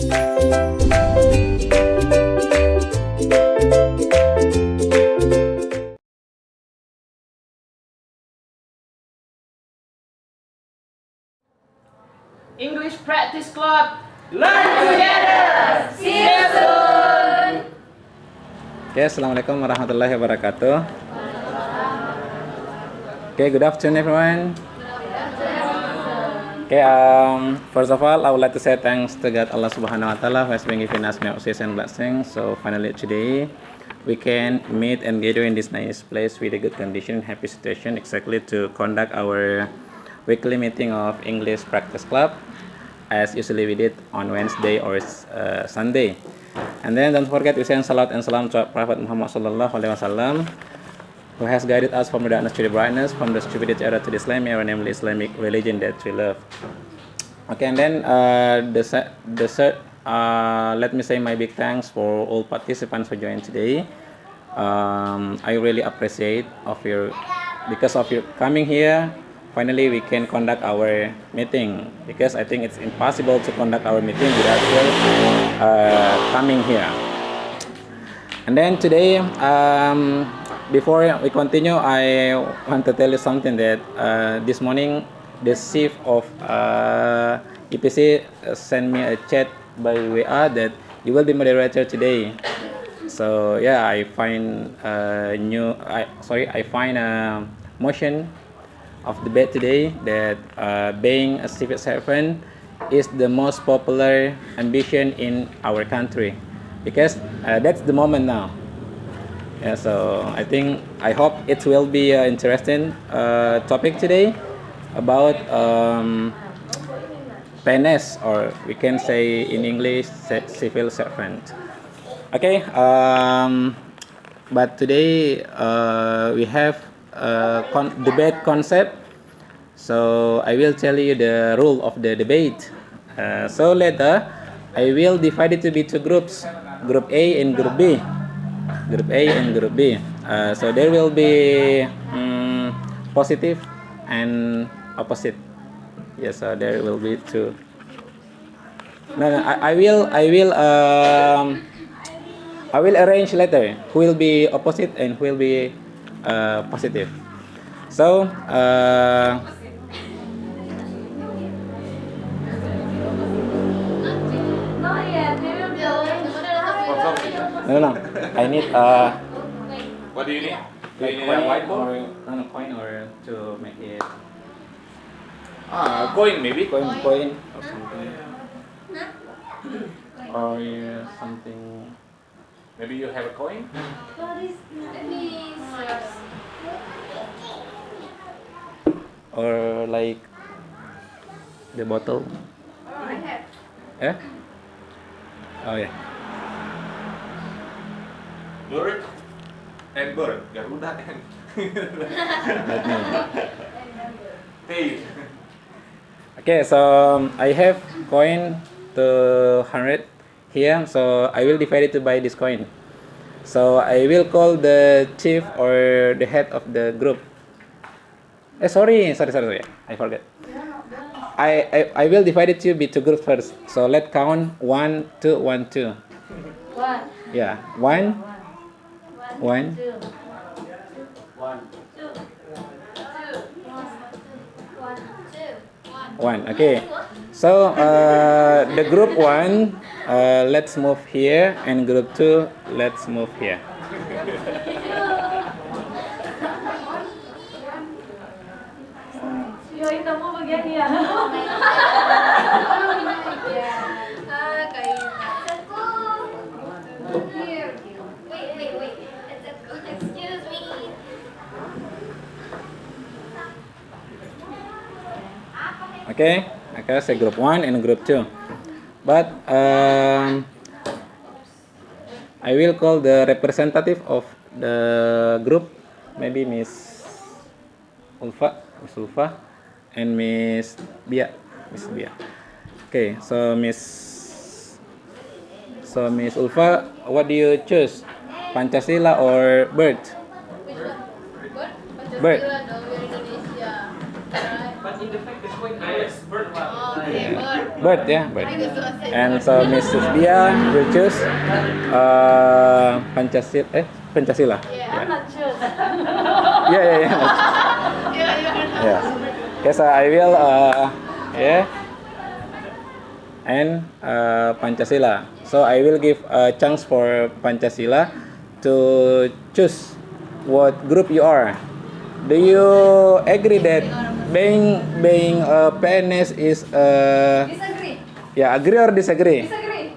English Practice Club. Learn together. See you soon. Okay, Assalamualaikum warahmatullahi wabarakatuh. Okay, good afternoon everyone. Okay, first of all, I would like to say thanks to God Allah Subhanahu wa Ta'ala who has been giving us many auspicious blessings. So finally today we can meet and gather in this nice place with a good condition, happy situation, exactly to conduct our weekly meeting of English Practice Club, as usually we did on Wednesday or Sunday. And then don't forget we send salat and salam to Prophet Muhammad Sallallahu Alaihi Wasallam, who has guided us from the darkness to the brightness, from the stupidity era to the Islam, our namely Islamic religion that we love. Okay, and then let me say my big thanks for all participants who joined today. I really appreciate because of your coming here. Finally, we can conduct our meeting, because I think it's impossible to conduct our meeting without you coming here. And then today, before we continue, I want to tell you something that this morning the chief of EPC sent me a chat by WA that you will be moderator today. So yeah, I find a motion of debate today that being a civil servant is the most popular ambition in our country, because that's the moment now. Yeah, so I hope it will be an interesting topic today about PNS, or we can say in English civil servant. Okay, but today we have debate concept. So I will tell you the rule of the debate. So later I will divide it to be two groups, group A and group B. Group A and group B. So there will be positive and opposite. Yes, so there will be two. No, I will arrange later who will be opposite and who will be positive. So no. I need What do you need? Do you need a coin whiteboard? or coin or to make it Coin maybe. coin or something, or something. Maybe you have a coin. Or like the bottle. Yeah? Oh yeah. Bird and bird. Garuda and Let me. tail. Okay, so I have coin to 100 here, so I will divide it by this coin. So I will call the chief or the head of the group. Sorry, I forgot. I will divide it to be two groups first. So let's count 1, 2, 1, 2. Yeah, 1, 1. 1. Okay. So the group 1, let's move here, and group 2, let's move here. Kamu bagian ya. Wait. Excuse me. Okay, say group 1 and group 2. But I will call the representative of the group, maybe Miss Ulfa, and Miss Bia. Okay, so Miss Ulfa, what do you choose? Pancasila or bird? Bird. But in the fact the coin is bird. Okay, bird. Bird, yeah, bird. And so Mrs. Dia will choose Pancasila. I'm not sure. Yeah. Yeah. Okay, so I will and Pancasila. So I will give a chance for Pancasila to choose what group you are. Do you agree that being a PNS is Disagree. yeah, agree or disagree? Disagree.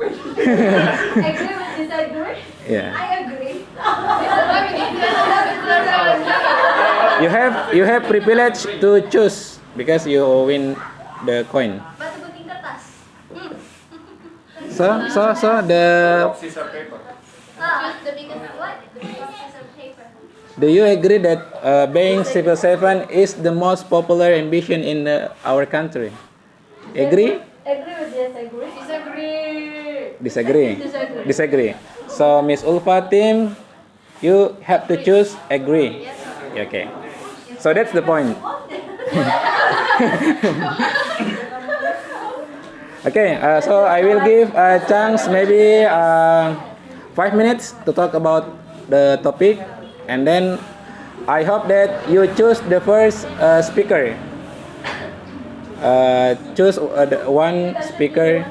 Agree with disagree? Yeah. I agree. You have privilege to choose because you win the coin. Batu gunting kertas. So the Rock, scissors, paper. Choose the biggest what? The biggest piece of paper. do you agree that being civil servant is the most popular ambition in our country? Agree? Agree with disagree? Disagree. Disagree? Disagree. Disagree. So Miss Ulfa team, you have to choose agree. Okay. So that's the point. Okay, so I will give a chance maybe 5 minutes to talk about the topic, and then I hope that you choose the first speaker. Choose one speaker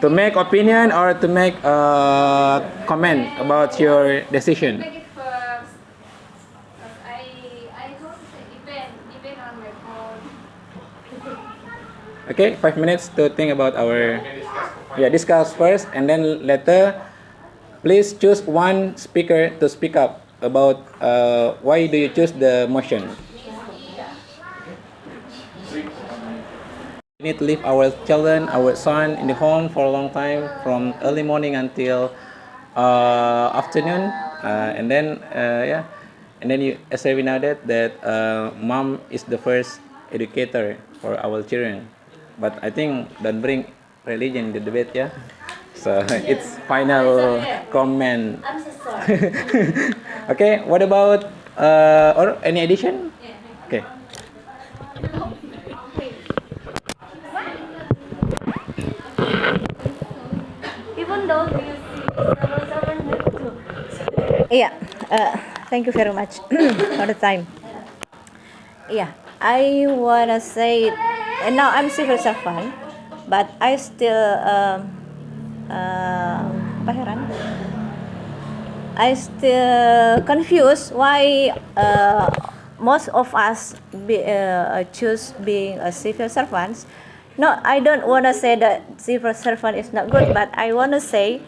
to make opinion or to make comment about your decision. Make it first. 'Cause I don't say depend on my phone. Okay, 5 minutes to think about our discuss first, and then later please choose one speaker to speak up about why do you choose the motion. We need to leave our children, our son in the home for a long time, from early morning until afternoon, and then you, as we know that mom is the first educator for our children. But I think don't bring religion in the debate, yeah. So it's final comment. I'm so sorry. Okay, what about or any addition? Okay. Even though you see seven too. Yeah, thank you very much for the time. Yeah, I wanna say, and now I'm civil servant, but I still apa heran? I still confused why most of us choose being a civil servant. No, I don't wanna say that civil servant is not good, but I wanna say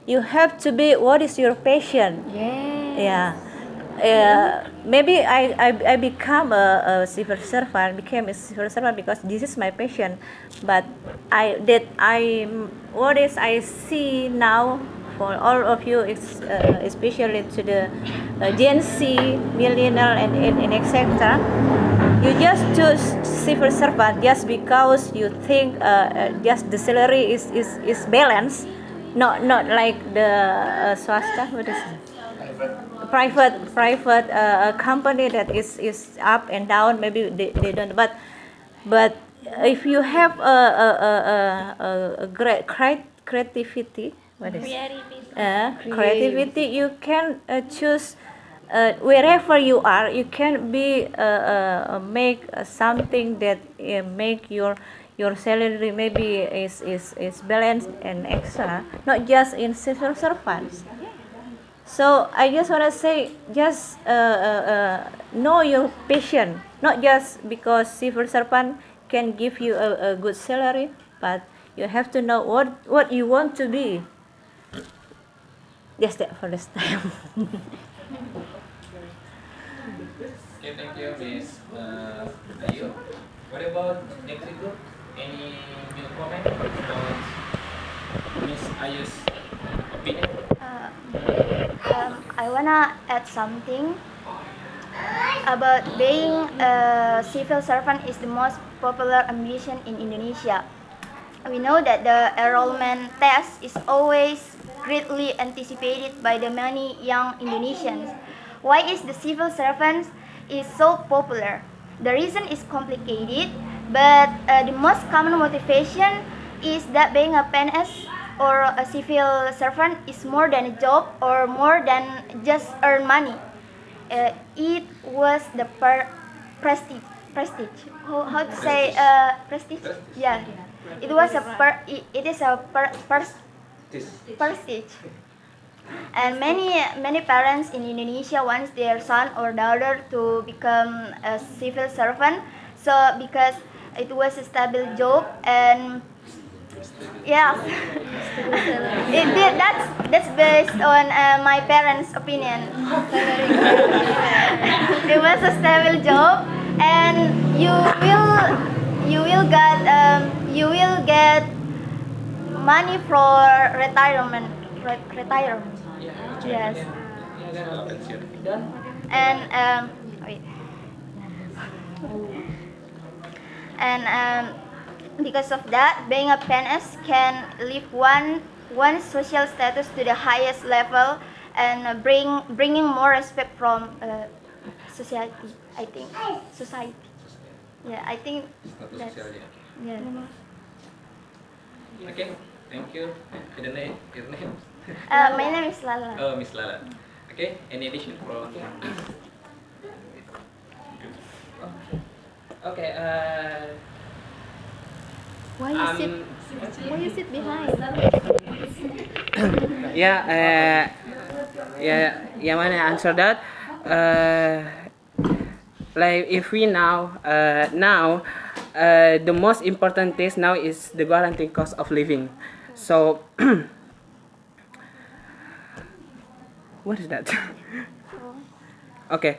you have to be what is your passion. Yeah. Maybe I became a civil servant because this is my passion, but what is I see now for all of you, especially to the Gen Z, millennial, and etc. You just choose civil servant just because you think just the salary is balanced, not like the swasta. What is it? Private company that is up and down. Maybe they don't, but if you have a great creativity, what is creativity, you can choose wherever you are. You can be make something that make your salary maybe is balanced and extra, not just in civil servants. So I just want to say, just know your passion, not just because civil servant can give you a good salary, but you have to know what you want to be. Just that for this time. Okay, thank you, Miss Ayu. What about next group? Any new comment about Miss Ayu's opinion? I wanna add something about being a civil servant is the most popular ambition in Indonesia. We know that the enrollment test is always greatly anticipated by the many young Indonesians. Why is the civil servant is so popular? The reason is complicated. But the most common motivation is that being a PNS or a civil servant is more than a job or more than just earn money. It was the prestige. How to say prestige? Yeah. It was it is a prestige. And many parents in Indonesia want their son or daughter to become a civil servant. So because it was a stable job and yeah, that's based on my parents' opinion. It was a stable job, and you will get money for retirement. Yes. And wait. And because of that, being a PNS can lift one social status to the highest level and bringing more respect from society. I think society. Yeah, I think that's yeah. Okay, thank you. Your name? My name is Lala. Oh, Miss Lala. Okay, any addition for? Okay. Why you sit behind? Yeah. Yeah. When I answer that, like if we now, the most important thing now is the guaranteed cost of living. So, what is that? Okay,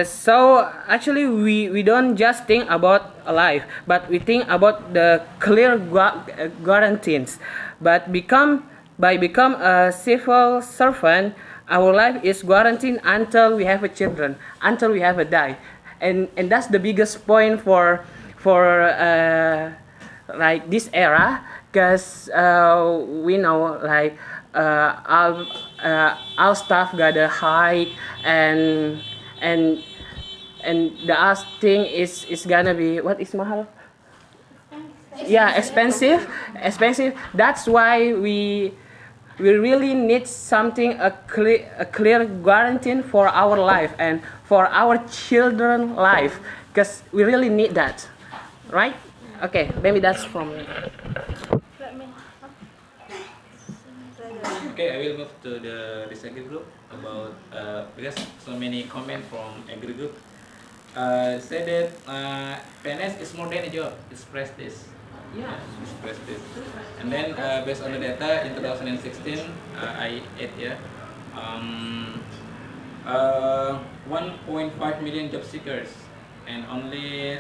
so actually we don't just think about a life, but we think about the clear guarantees. But by become a civil servant, our life is guaranteed until we have a children, until we have a die, and that's the biggest point for like this era, because we know like our staff got a high and the last thing is gonna be what is mahal? Yeah, expensive. That's why we really need something a clear guarantee for our life and for our children life, because we really need that, right? Okay, maybe that's from me. Okay, I will move to the recycle group about because so many comment from agri group. Say that PNS is more than a job; it's prestige. Yeah, it's prestige. And then based on the data in 2016, I ate 1.5 million job seekers, and only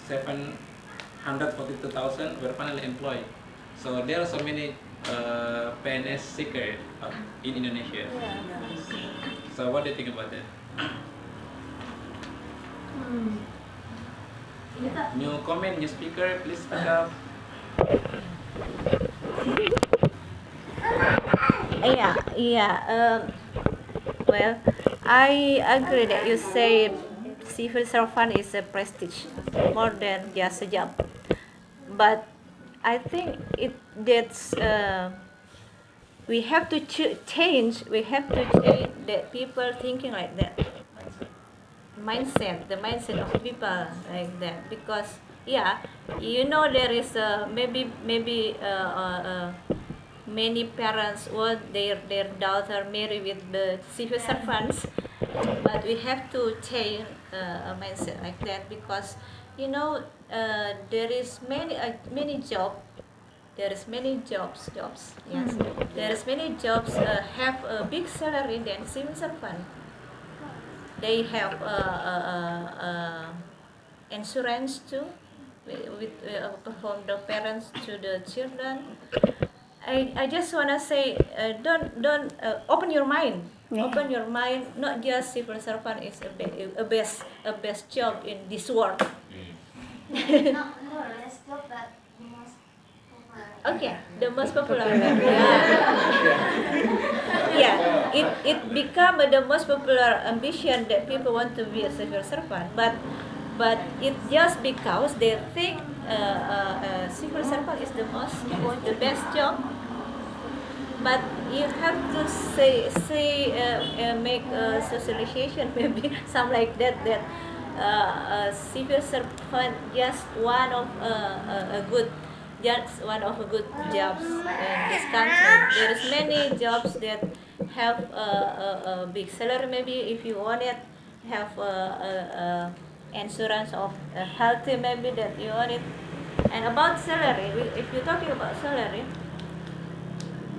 742,000 were finally employed. So there are so many PNS seeker in Indonesia. So what do you think about that? New comment, new speaker, please speak up. Well, I agree that you say civil servant is a prestige more than just a job, but I think that's we have to change. We have to change that people thinking like that. The mindset of people like that, because there is many parents want their daughter marry with the civil servants, but we have to change a mindset like that, because there is many jobs. There is many jobs. Yes, there is many jobs have a big salary than civil servant. They have insurance too, from the parents to the children. I just wanna say, don't open your mind. Yeah. Open your mind. Not just civil servant is a best job in this world. No, let's talk about the most popular. Okay, the most popular. It become the most popular ambition that people want to be a civil servant. But but it's just because they think civil servant is the best job. But you have to make a socialization, maybe some like that civil servant just one of a good jobs in this country. There's many jobs that have a big salary. Maybe if you want it, have insurance of healthy, maybe that you want it. And about salary, if you're talking about salary,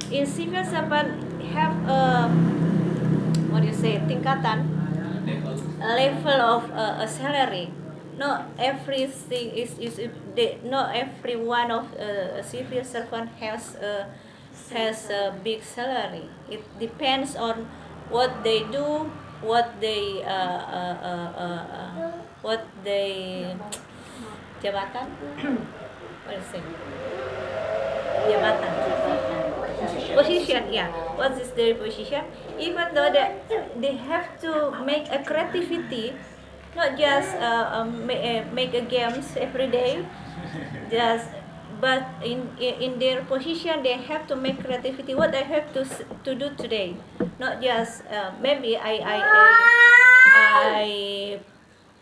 in civil servant have tingkatan, level of a salary. Not everything not every one of a civil servant has a big salary. It depends on what they do, what they jabatan. What is it? Jabatan. Position, yeah. What is their position? Even though they have to make a creativity, not just make a games every day, but in their position they have to make creativity. What I have to do today, not just maybe I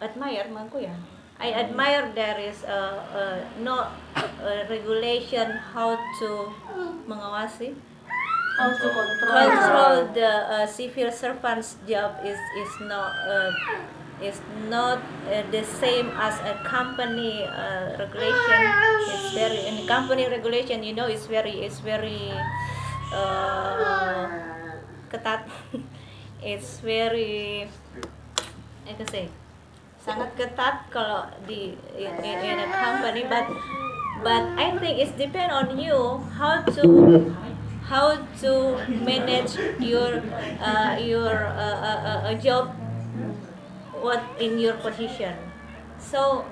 admire I admire there is no regulation how to mengawasi. How to control the civil servant's job is not the same as a company regulation. It's very in company regulation, it's very ketat. It's very I can say sangat ketat kalau in a company, but I think it's depend on you how to manage your job, what in your position. So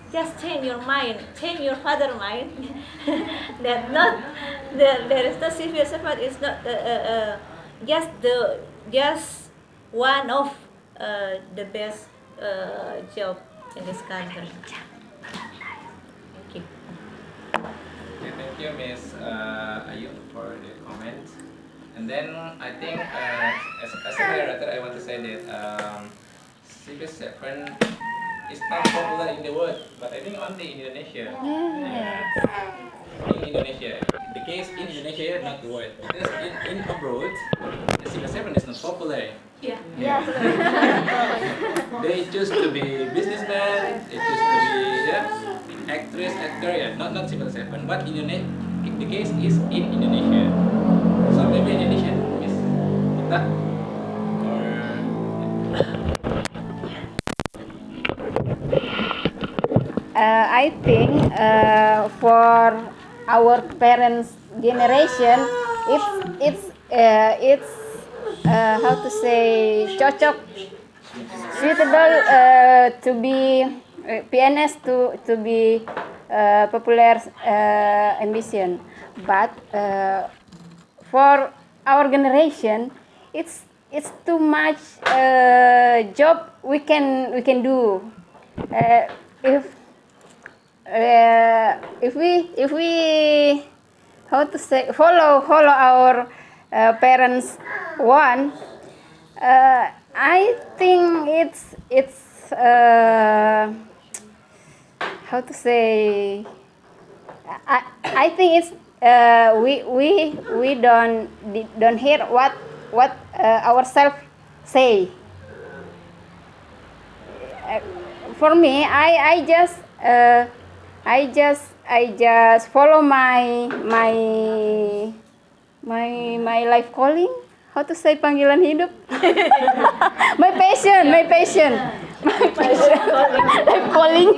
just change your mind, change your father mind that not there is the civil servant is not just one of the best job in this country. Thank you. Okay, thank you, Miss Ayu, for the comment. And then I think, as a moderator, I want to say that civil servant is not popular in the world, but I think only in Indonesia. Yeah. In Indonesia, the case in Indonesia, not the world. Because in abroad, the civil servant is not popular. Yeah. They choose to be businessman. They choose to be actress, actor. Not civil servant. But the case is in Indonesia. So maybe Indonesia is kita or I think for our parents' generation, it's how to say cocok, suitable to be PNS to be popular ambition, but for our generation, it's too much job we can do. If we how to say follow our parents want, I think it's how to say I think it's we don't hear what ourselves say. For me, I just follow my life calling. How to say panggilan hidup? my passion. Life calling.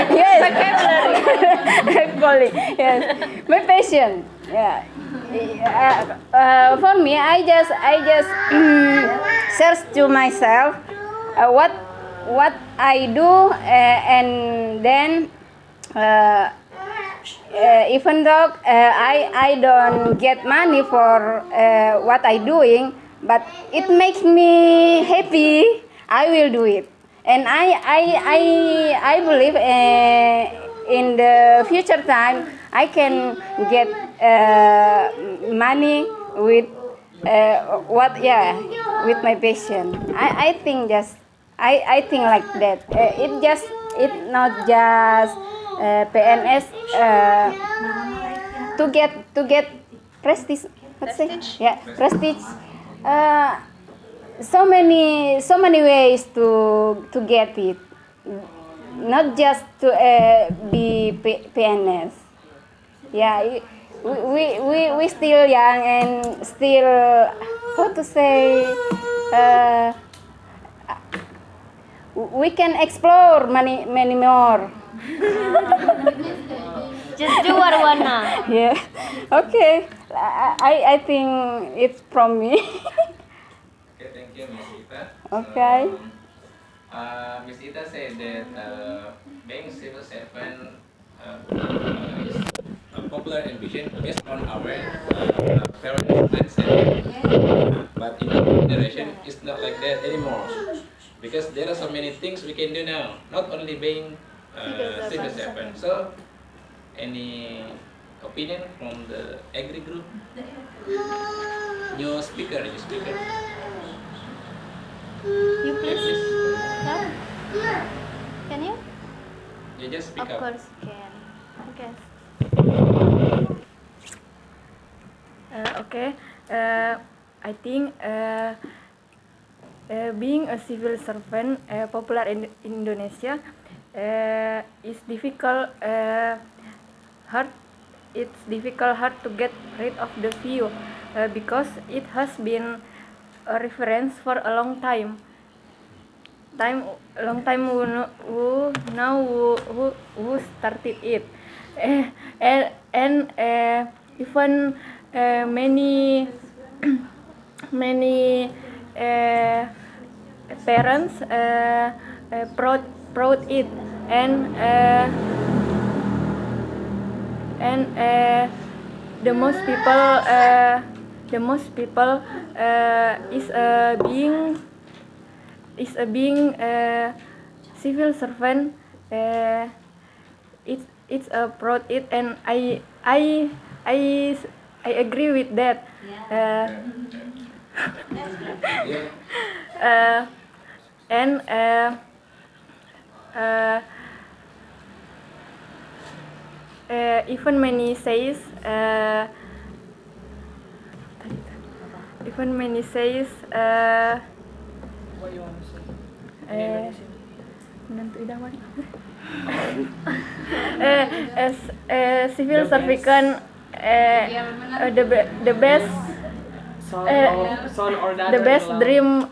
Yes. Life calling. Yes. My passion. Yeah. For me, I just search to myself what I do, and then even though I don't get money for what I doing, but it makes me happy. I will do it. And I believe in the future time I can get money with with my passion. I think just I think like that. It not just PNS to get prestige. Let's say prestige. So many ways to get it. Not just to be PNS. Yeah, we still young and still how to say we can explore many more. Just do what wanna. Yeah. Okay. I think it's from me. Okay, thank you, Miss Ita. Okay. Miss Ita said that being civil servant is a popular ambition based on our parents' mindset. But in our generation, it's not like that anymore. Because there are so many things we can do now, not only being civil servant. So, any opinion from the agri group? New speaker. You please. Yeah. Can you? You just speak Of up. course can. Okay. Okay, I think being a civil servant popular in Indonesia is difficult. Hard to get rid of the view because it has been a reference for a long time. Who started it, and even many parents proud it and the most people is being civil servant. It's a proud it, and I agree with that. And even many says What you want to say? menantu idaman. Civil servant the best Son or daughter the best in law? dream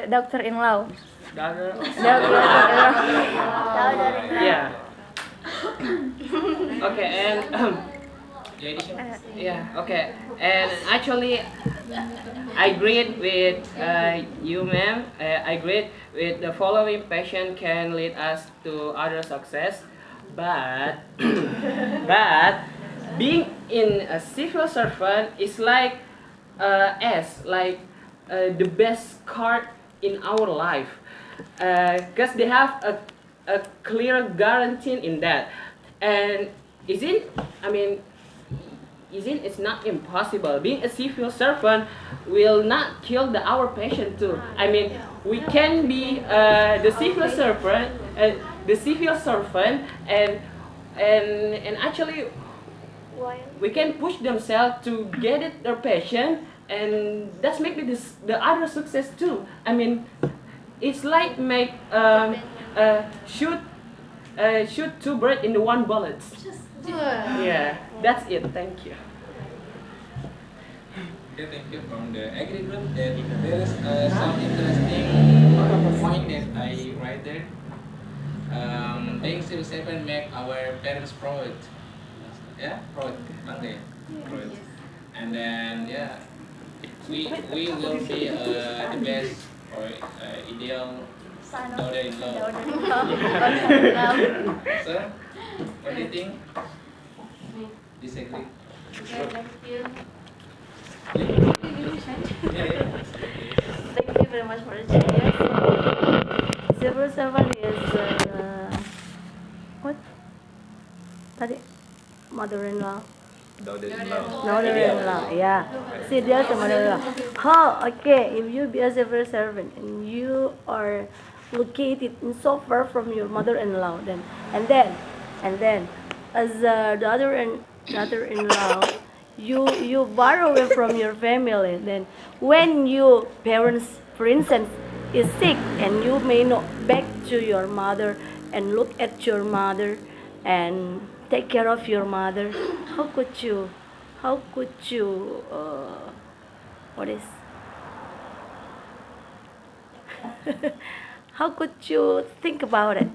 doctor-in-law. Daughter or Doctor-in-law. yeah. Okay, and yeah, okay, and actually I agree with you, ma'am. I agree with the following passion can lead us to other success, but but being in a civil servant is like the best card in our life, because they have a clear guarantee in that, and it's not impossible. Being a civil servant will not kill our passion too. I mean, we can be the civil servant, and actually we can push themselves to get it their passion, and that's make the other success too. I mean, it's like make shoot two birds in the one bullet. Yeah, that's it. Thank you. Okay, thank you from the agri group. That there is some interesting point that I write there. Being civil servant make our parents proud. Yeah, proud. Okay, proud. And then we will be the best or ideal daughter-in-law. So, what do you think? Disagree? Thank you. Yeah. Thank you very much for sharing. Yes. Civil servant is what? Tadi mother-in-law. Mother-in-law, yeah. See, there's a mother-in-law. How? Okay, if you be a civil servant and you are located in so far from your mother-in-law, then and then, as daughter-in-law, you far away from your family. Then, when your parents, for instance, is sick and you may not back to your mother and look at your mother and take care of your mother, how could you what is how could you think about it?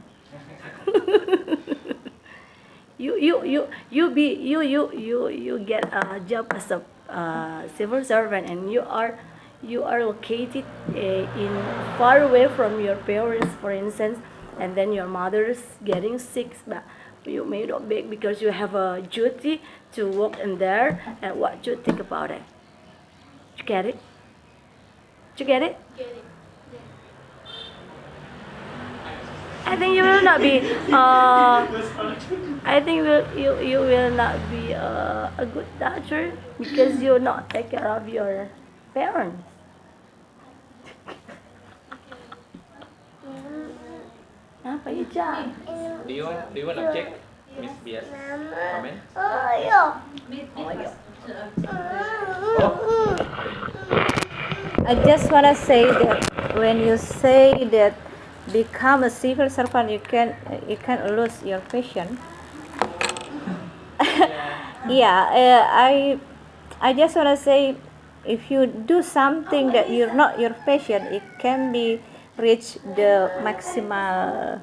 You get a job as a civil servant and you are located in far away from your parents, for instance, and then your mother's getting sick, but you may not beg because you have a duty to work in there. And what do you think about it? You get it? You get it? I think you will not be. I think you will not be a good daughter because you not take care of your parents. Apa ya? Do you want to check Miss Bias comment? I just want to say that when you say that become a civil servant, you can lose your passion. Yeah, I just want to say, if you do something that you're not your passion, it can be reach the maximal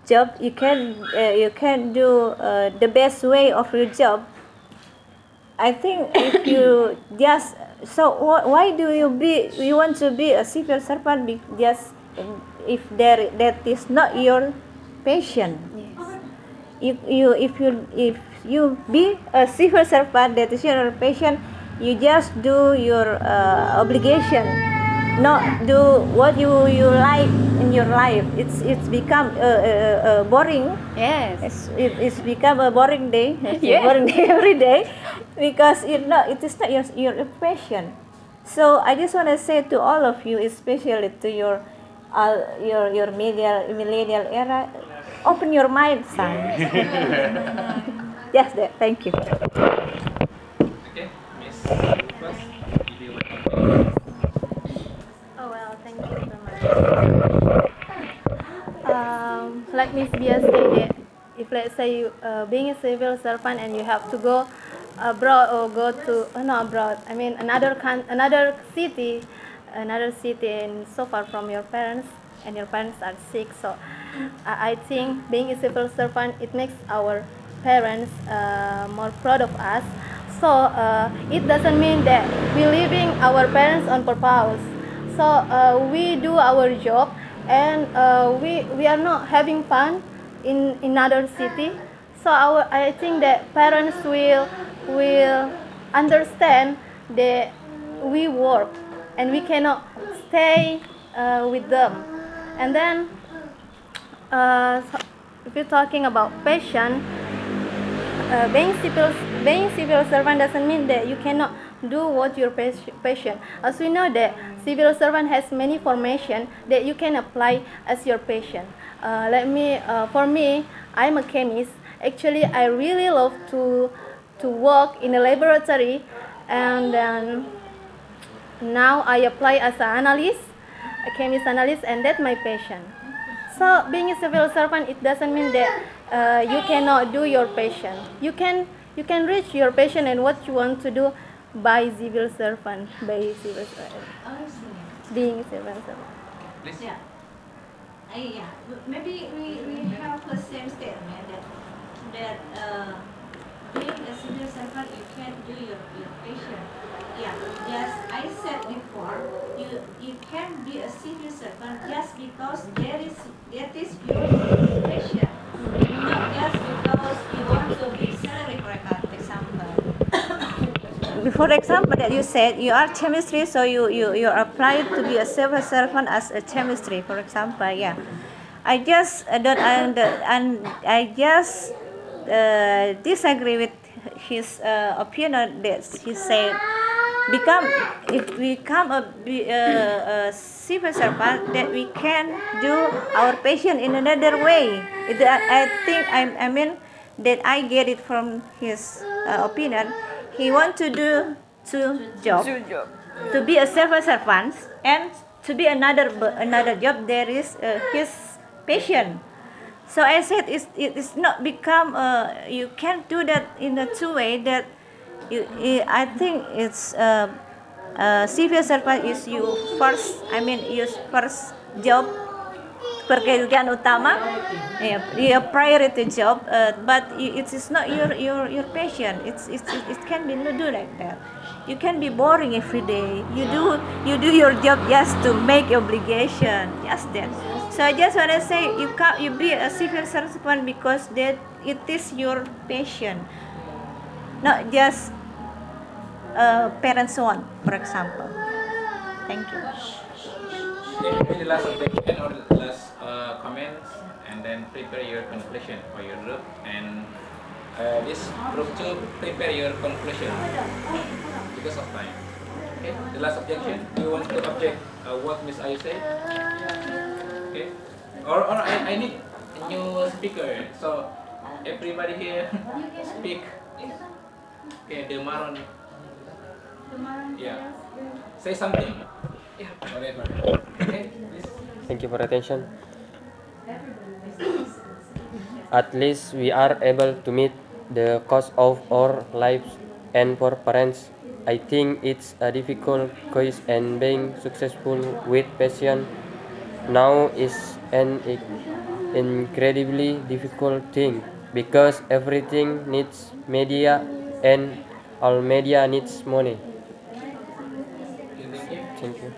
job. You can do the best way of your job. I think if you just why do you want to be a civil servant? Just if that is not your passion. Yes. If you be a civil servant that is your passion, you just do your obligation, not do what you like in your life. It's become boring. Yes. It's become a boring day. Yeah. Boring day every day, because it is not your passion. So I just want to say to all of you, especially to your millennial era, open your mind, son. Yes, that. Thank you. Okay, Miss. First, if you want to Oh well, thank you so much. Like Miss Bia said, if let's say you being a civil servant and you have to go abroad or go to not abroad, I mean another city, and so far from your parents, and your parents are sick, so I think being a civil servant, it makes our parents more proud of us. So it doesn't mean that we're leaving our parents on purpose. So we do our job, and we are not having fun in another city. So I think that parents will understand that we work and we cannot stay with them. And then so if you're talking about passion, being civil servant doesn't mean that you cannot do what your passion. As we know that civil servant has many formation that you can apply as your passion. For me, I'm a chemist. Actually, I really love to work in a laboratory, and then now I apply as an analyst, a chemist analyst, and that's my passion. So being a civil servant, it doesn't mean that you cannot do your passion. You can reach your passion and what you want to do by civil servant, being a civil servant. please. Yeah. Maybe we have the same statement that being a civil servant, you can do your passion. Yeah, just I said before, you can be a civil servant just because that is your passion, not just because you want to be salary, for example. for example, that you said you are chemistry, so you apply to be a civil servant as a chemistry, for example. Yeah, I just don't and I just disagree with his opinion that he said if we become a civil servant, that we can do our passion in another way. I think I mean that I get it from his opinion. He want to do two jobs, to be a civil servant and to be another job. There is his passion. So I said it's not become you can't do that in a two way that I think it's civil servant is your first job, pekerjaan utama, your priority job, but it is not your passion. It can be do like that. You can be boring every day. You do your job just to make obligation, just that. So I just want to say you be a civil servant because that it is your passion, not just parents want, for example. Thank you. Maybe the last objection or the last comments, and then prepare your conclusion for your group. And this group 2, prepare your conclusion because of time. Okay, the last objection. Do you want to object what Miss Ayu said? Okay, or I need a new speaker. So everybody here speak. Okay, the Maron. Yeah, say something. Yeah, whatever. Okay, please. Thank you for attention. At least we are able to meet the cost of our lives, and for parents, I think it's a difficult choice, and being successful with passion now is an incredibly difficult thing because everything needs media and all media needs money. Thank you.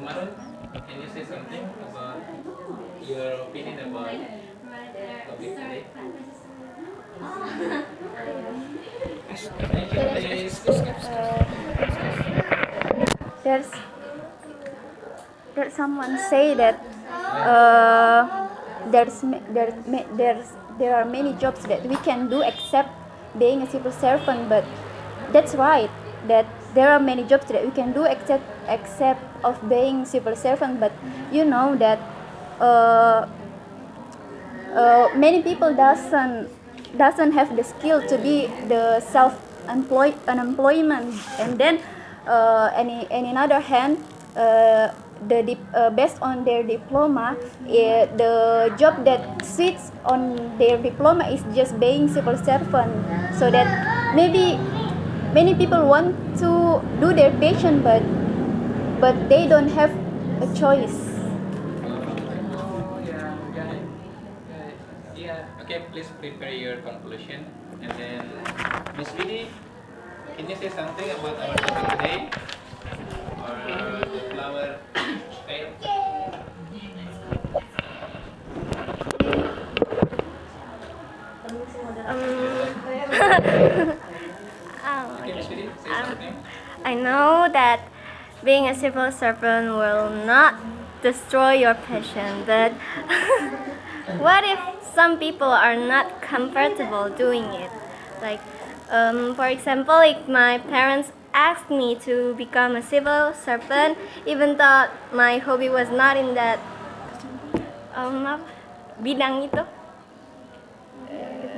Maron, can you say something about your opinion about topic today? There's someone say that there are many jobs that we can do except being a civil servant, but that's right that there are many jobs that we can do except of being civil servant, but you know that many people doesn't have the skill to be the unemployment, and then in another hand based on their diploma, the job that sits on their diploma is just being civil servant, so that maybe many people want to do their passion, but they don't have a choice. Yeah. Okay, please prepare your conclusion, and then Miss Vidi, can you say something about our topic today, or the flower fair? Okay, Miss Vidi, say something. I know that being a civil servant will not destroy your passion, but what if some people are not comfortable doing it? Like, for example, if my parents asked me to become a civil servant, even though my hobby was not in that bidang itu,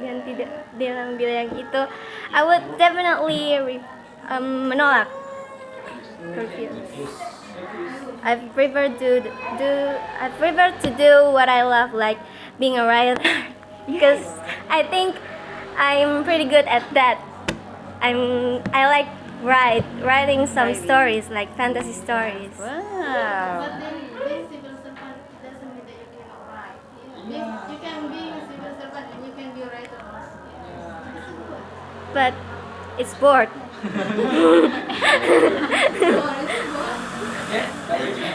dan tidak dalam bidang itu, I would definitely menolak. I prefer to do what I love, like being a writer, because I think I'm pretty good at that. I like writing some stories, like fantasy stories. Wow. But then being civil servant doesn't mean that you cannot write. You can be a civil servant and you can be a writer. But it's bored.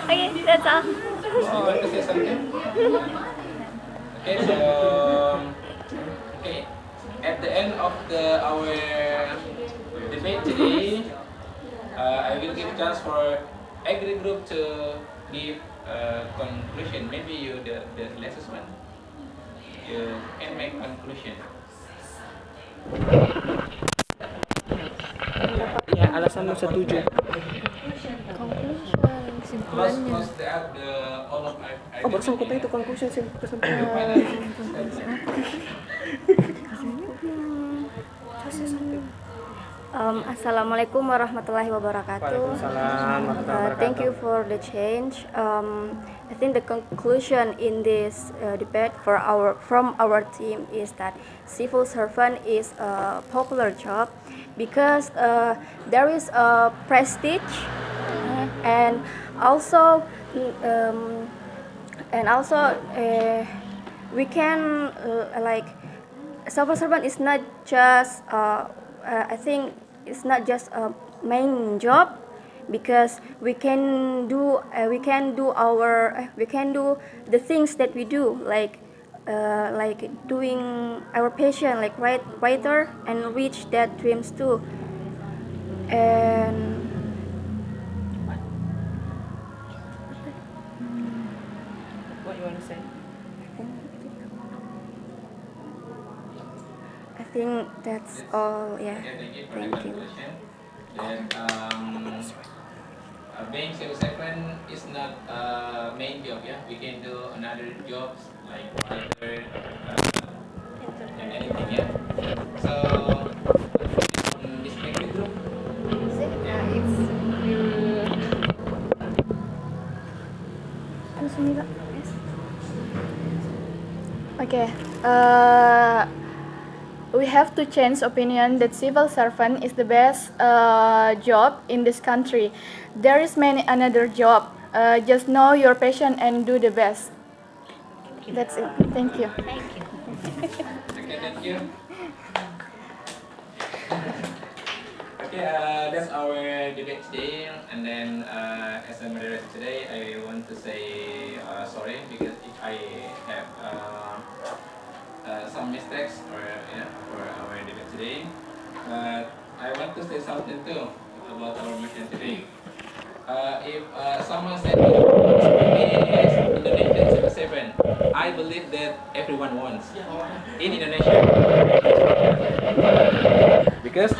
Okay, that's all. You want to say something? Okay, so at the end of our the debate today, I will give chance for every group to give conclusion. Maybe you the latest one. You can make conclusion. Ya, alasan lu setuju. Close the all of Oh, barusan kota itu conclusion sih, kesimpulan. Assalamualaikum warahmatullahi wabarakatuh. Thank you for the change. I think the conclusion in this debate from our team is that civil servant is a popular job because there is a prestige and also we can like civil servant is not just I think it's not just a main job because we can do the things that we do like doing our passion like writer and reach that dreams too. And What you want to say? I think that's all. Yeah. Thank you for the Thank you. conclusion. Then being civil servant is not a main job. Yeah, we can do another jobs like writer and anything. Yeah. So this big group. Okay. We have to change opinion that civil servant is the best job in this country. There is many another job. Just know your passion and do the best. That's it. Thank you. Okay, thank you. Okay, that's our debate today. And then, as a moderator today, I want to say sorry because if I have some mistakes for our debate today. But I want to say something too about our mission today. If someone said is Indonesian Civil Servant, I believe that everyone wants in Indonesia because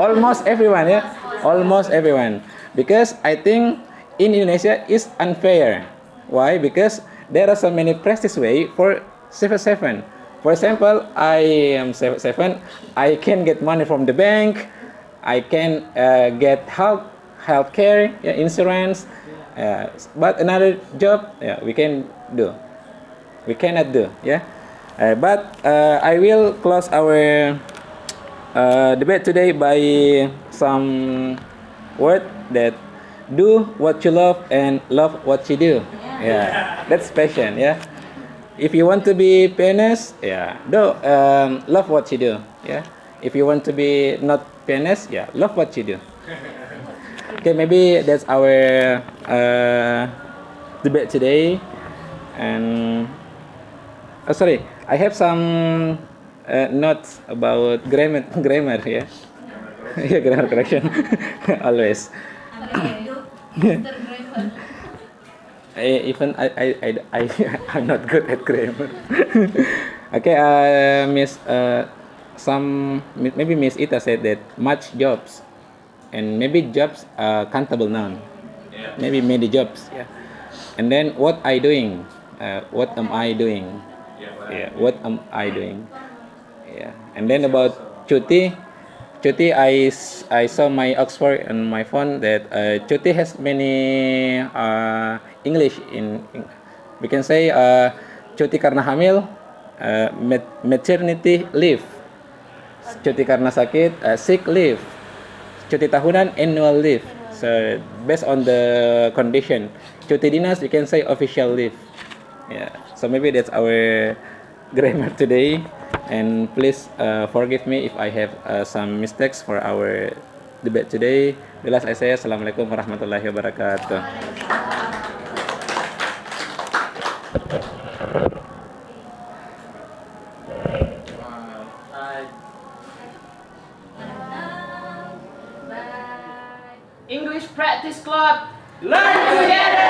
almost everyone, yeah, almost everyone. Because I think in Indonesia is unfair. Why? Because there are so many practice way for civil servant. For example, I am civil servant. I can get money from the bank. I can get healthcare, yeah, insurance. But another job, yeah, we can do. We cannot do, yeah. But I will close our debate today by some word that do what you love and love what you do. Yeah, that's passion. Yeah, if you want to be pianist, yeah, do love what you do. Yeah, if you want to be not pianist, yeah, love what you do. Okay, maybe that's our debate today. And sorry, I have some notes about grammar. Yeah, yeah, grammar correction always. I'm not good at grammar. Okay, maybe Miss Ita said that much jobs, and maybe jobs countable noun. Yeah. Maybe many jobs. Yeah. And then what I doing? What am I doing? Yeah. What am I doing? Yeah. And then about cuti. Cuti, I saw my Oxford on my phone that cuti has many English in we can say cuti karena hamil, maternity leave, cuti karena sakit, sick leave, cuti tahunan, annual leave. So based on the condition, cuti dinas you can say official leave. Yeah. So maybe that's our grammar today. And please forgive me if I have some mistakes for our debate today. Bila saya, Assalamualaikum warahmatullahi wabarakatuh. I Justice Club. Learn together.